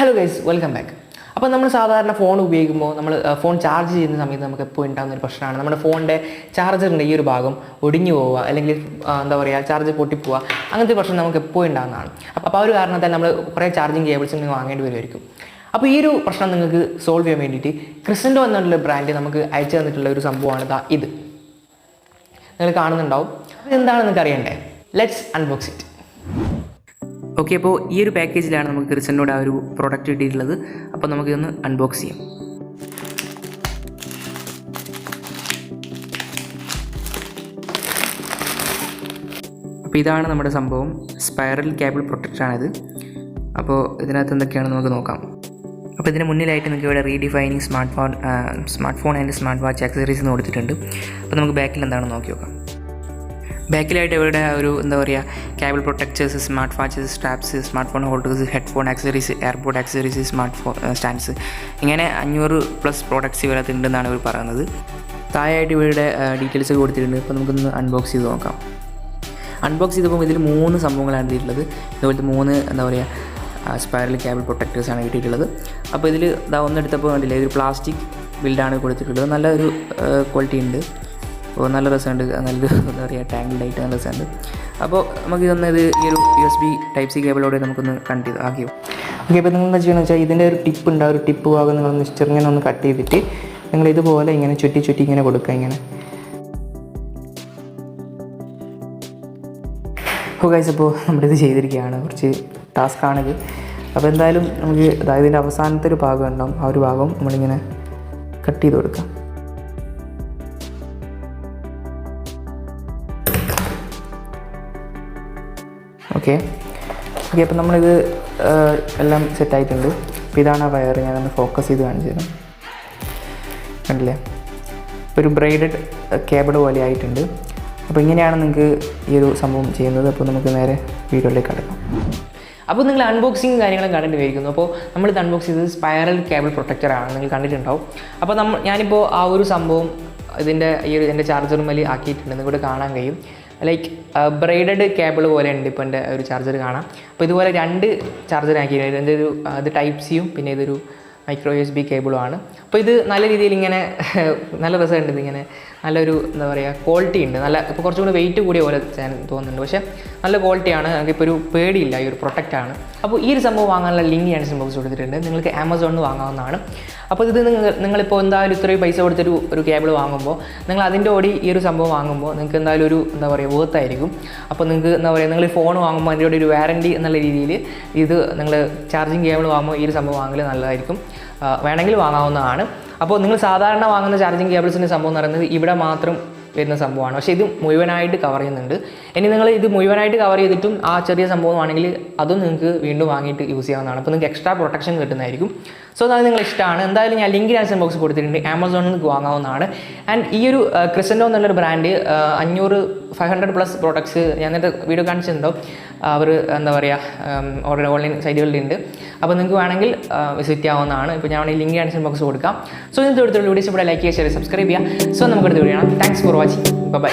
Hello guys, welcome back. അപ്പോൾ നമ്മൾ സാധാരണ ഫോൺ ഉപയോഗിക്കുമ്പോൾ നമ്മൾ ഫോൺ ചാർജ് ചെയ്യുന്ന സമയത്ത് നമുക്ക് എപ്പോഴും ഉണ്ടാകുന്നൊരു പ്രശ്നമാണ് നമ്മുടെ ഫോണിൻ്റെ ചാർജറിൻ്റെ ഈ ഒരു ഭാഗം ഒടിഞ്ഞു പോവുക, അല്ലെങ്കിൽ എന്താ പറയുക, ചാർജ് പൊട്ടിപ്പോവുക. അങ്ങനത്തെ പ്രശ്നം നമുക്ക് എപ്പോഴും ഉണ്ടാകുന്നതാണ്. അപ്പോൾ ആ ഒരു കാരണത്താൽ നമ്മൾ കുറേ ചാർജിങ് കേബിൾസ് നിങ്ങൾ വാങ്ങേണ്ടി വരുമായിരിക്കും. അപ്പോൾ ഈ ഒരു പ്രശ്നം നിങ്ങൾക്ക് സോൾവ് ചെയ്യാൻ വേണ്ടിയിട്ട് ക്രിസെൻഡോ എന്നുള്ള ബ്രാൻഡ് നമുക്ക് അയച്ചു തന്നിട്ടുള്ള ഒരു സംഭവമാണ് ഇത്. നിങ്ങൾ കാണുന്നുണ്ടാവും. അതെന്താണെന്ന് നിങ്ങൾക്ക് അറിയണ്ടേ? Let's unbox it. ഓക്കെ, അപ്പോൾ ഈ ഒരു പാക്കേജിലാണ് നമുക്ക് ക്രിസെൻഡോയുടെ ആ ഒരു പ്രോഡക്റ്റ് കിട്ടിയിട്ടുള്ളത്. അപ്പോൾ നമുക്കിതൊന്ന് അൺബോക്സ് ചെയ്യാം. അപ്പോൾ ഇതാണ് നമ്മുടെ സംഭവം. സ്പൈറൽ കേബിൾ പ്രൊട്ടക്ടറാണിത്. അപ്പോൾ ഇതിനകത്ത് എന്തൊക്കെയാണ് നമുക്ക് നോക്കാം. അപ്പോൾ ഇതിന് മുന്നിലായിട്ട് നിങ്ങൾക്ക് ഇവിടെ redefining smart phone and smart watch accessories എന്ന് കൊടുത്തിട്ടുണ്ട്. അപ്പോൾ നമുക്ക് ബാക്കിൽ എന്താണെന്ന് നോക്കി നോക്കാം. ബാക്കിലായിട്ട് ഇവിടെ ഒരു എന്താ പറയുക, cable protectors, smart watches, straps, smart phone holders, headphone accessories, airport accessories, smart phone stands, ഇങ്ങനെ 500+ പ്രോഡക്ട്സ് ഇതിനകത്ത് ഉണ്ടെന്നാണ് ഇവർ പറയുന്നത്. താഴെയായിട്ട് ഇവരുടെ ഡീറ്റെയിൽസ് കൊടുത്തിട്ടുണ്ട്. അപ്പോൾ നമുക്കൊന്ന് അൺബോക്സ് ചെയ്ത് നോക്കാം. അൺബോക്സ് ചെയ്തപ്പോൾ ഇതിൽ 3 സംഭവങ്ങളാണ് കിട്ടിയിട്ടുള്ളത്. ഇതുപോലത്തെ 3 എന്താ പറയുക സ്പൈറൽ കേബിൾ പ്രൊട്ടക്ടേഴ്സാണ് കിട്ടിയിട്ടുള്ളത്. അപ്പോൾ ഇതിൽ ഒന്നെടുത്തപ്പോൾ കണ്ടില്ലേ, ഇതൊരു പ്ലാസ്റ്റിക് ബിൽഡാണ് കൊടുത്തിട്ടുള്ളത്. നല്ലൊരു ക്വാളിറ്റി ഉണ്ട്. അപ്പോൾ നല്ല രസമുണ്ട്. നല്ലൊരു എന്താ പറയുക, ടാങ്കിൾഡായിട്ട് നല്ല രസമുണ്ട്. അപ്പോൾ നമുക്കിതൊന്ന് ഈ ഒരു USB Type-C കേബിളോടെ നമുക്കൊന്ന് കണക്ട് ആക്കിയോ. ഓക്കെ, അപ്പോൾ നിങ്ങൾ എന്താ ചെയ്യുന്നത് വെച്ചാൽ ഇതിൻ്റെ ഒരു ടിപ്പ് ഉണ്ട്. ആ ഒരു ടിപ്പ് ഭാഗം നിങ്ങളൊന്ന് ചെറുങ്ങനെ ഒന്ന് കട്ട് ചെയ്തിട്ട് നിങ്ങൾ ഇതുപോലെ ഇങ്ങനെ ചുറ്റി ഇങ്ങനെ കൊടുക്കുക. ഇങ്ങനെ. അപ്പോൾ ഗൈസ്, അപ്പോൾ നമ്മളിത് ചെയ്തിരിക്കുകയാണ്. കുറച്ച് ടാസ്ക്കാണിത്. അപ്പോൾ എന്തായാലും നമുക്ക് ഇതിൻ്റെ അവസാനത്തെ ഒരു ഭാഗം ഉണ്ടാവും. ആ ഒരു ഭാഗം നമ്മളിങ്ങനെ കട്ട് ചെയ്ത് കൊടുക്കാം. ഓക്കെ, അപ്പോൾ നമ്മളിത് എല്ലാം സെറ്റായിട്ടുണ്ട്. അപ്പോൾ ഇതാണ് ആ വയർ. ഞാനൊന്ന് ഫോക്കസ് ചെയ്ത് കാണിച്ചു തരാം. കണ്ടില്ലേ, ഒരു ബ്രൈഡഡ് കേബിൾ പോലെ ആയിട്ടുണ്ട്. അപ്പോൾ ഇങ്ങനെയാണ് നിങ്ങൾക്ക് ഈ ഒരു സംഭവം ചെയ്യുന്നത്. അപ്പോൾ നമുക്ക് നേരെ വീഡിയോയിലേക്ക് കടക്കാം. അപ്പോൾ നിങ്ങൾ അൺബോക്സിങ് കാര്യങ്ങളും കണ്ടിട്ടുണ്ടായിരിക്കുന്നു. അപ്പോൾ നമ്മളിത് അൺബോക്സ് ചെയ്തത് സ്പൈറൽ കേബിൾ പ്രൊട്ടക്ടറാണ്. നിങ്ങൾ കണ്ടിട്ടുണ്ടാവും. അപ്പോൾ ഞാനിപ്പോൾ ആ ഒരു സംഭവം എൻ്റെ ചാർജറും വലിയ ആക്കിയിട്ടുണ്ട്. നിങ്ങൾക്ക് കാണാൻ കഴിയും. ലൈക്ക് ബ്രൈഡഡ് കേബിൾ പോലെ ഉണ്ട് ഇപ്പോൾ എൻ്റെ ഒരു ചാർജർ കാണാം. അപ്പോൾ ഇതുപോലെ 2 ചാർജർ ആക്കിയിട്ടുണ്ട്. എൻ്റെ ഇത് Type-Cയും പിന്നെ ഇതൊരു മൈക്രോ USB കേബിളുമാണ്. അപ്പോൾ ഇത് നല്ല രീതിയിൽ ഇങ്ങനെ നല്ല രസമുണ്ട്. ഇതിങ്ങനെ നല്ലൊരു എന്താ പറയുക, ക്വാളിറ്റി ഉണ്ട്. ഇപ്പോൾ കുറച്ചും കൂടി വെയിറ്റ് കൂടിയ പോലെ തോന്നുന്നുണ്ട്. പക്ഷേ നല്ല ക്വാളിറ്റിയാണ്. നമുക്കിപ്പോൾ ഒരു പേടിയില്ല. ഈ ഒരു പ്രൊട്ടക്റ്റാണ്. അപ്പോൾ ഈ ഒരു സംഭവം വാങ്ങാനുള്ള ലിങ്ക് ഞാൻ ബോക്സ് കൊടുത്തിട്ടുണ്ട്. നിങ്ങൾക്ക് Amazon നിന്ന് വാങ്ങാവുന്നതാണ്. അപ്പോൾ ഇത് നിങ്ങളിപ്പോൾ എന്തായാലും ഇത്രയും പൈസ കൊടുത്തൊരു കേബിൾ വാങ്ങുമ്പോൾ നിങ്ങൾ അതിൻ്റെ കൂടി ഈ ഒരു സംഭവം വാങ്ങുമ്പോൾ നിങ്ങൾക്ക് എന്തായാലും ഒരു എന്താ പറയുക, വേർത്തായിരിക്കും. അപ്പോൾ നിങ്ങൾക്ക് എന്താ പറയുക, നിങ്ങൾ ഈ ഫോൺ വാങ്ങുമ്പോൾ അതിൻ്റെ കൂടി ഒരു വാറൻറ്റി എന്നുള്ള രീതിയിൽ ഇത് നിങ്ങൾ ചാർജിങ് കേബിൾ വാങ്ങുമ്പോൾ ഈ ഒരു സംഭവം വാങ്ങൽ നല്ലതായിരിക്കും. വേണമെങ്കിൽ വാങ്ങാവുന്നതാണ്. അപ്പോൾ നിങ്ങൾ സാധാരണ വാങ്ങുന്ന ചാർജിങ് കേബിൾസിൻ്റെ സംഭവം എന്ന് പറയുന്നത് ഇവിടെ മാത്രം വരുന്ന സംഭവമാണ്. പക്ഷേ ഇത് മുഴുവനായിട്ട് കവർ ചെയ്യുന്നുണ്ട്. ഇനി നിങ്ങൾ ഇത് മുഴുവനായിട്ട് കവർ ചെയ്തിട്ടും ആ ചെറിയ സംഭവമാണെങ്കിൽ അതും നിങ്ങൾക്ക് വീണ്ടും വാങ്ങിയിട്ട് യൂസ് ചെയ്യാവുന്നതാണ്. അപ്പോൾ നിങ്ങൾക്ക് എക്സ്ട്രാ പ്രൊട്ടക്ഷൻ കിട്ടുന്നതായിരിക്കും. സോ അത് നിങ്ങൾ ഇഷ്ടമാണ്. എന്തായാലും ഞാൻ ലിങ്ക് ഡിസ്ക്രിപ്ഷൻ ബോക്സ് കൊടുത്തിട്ടുണ്ട്. Amazon-ൽ നിങ്ങൾക്ക് വാങ്ങാവുന്നതാണ്. ആൻഡ് ഈ ഒരു ക്രിസെൻഡോ എന്നുള്ളൊരു ബ്രാൻഡ് 500+ പ്രോഡക്ട്സ് ഞാൻ നേരത്തെ വീഡിയോ കാണിച്ചിട്ടുണ്ടാവും. അവർ എന്താ പറയുക, ഓൺലൈൻ സൈറ്റുകളിലുണ്ട്. അപ്പോൾ നിങ്ങൾക്ക് വേണമെങ്കിൽ വിസിറ്റ് ചെയ്യാവുന്നതാണ്. ഇപ്പോൾ ഞാൻ ലിങ്ക് ഡിസ്ക്രിപ്ഷൻ ബോക്സ് കൊടുക്കാം. സോ ഇന്നത്തെ വീഡിയോയിൽ വീഡിയോസ് ഇവിടെ ലൈക്ക് ചെയ്യുക, ഷെയർ, സബ്സ്ക്രൈബ് ചെയ്യുക. സോ നമുക്ക് അടുത്ത വീഡിയോ കാണാം. Thanks for watching. ബൈ.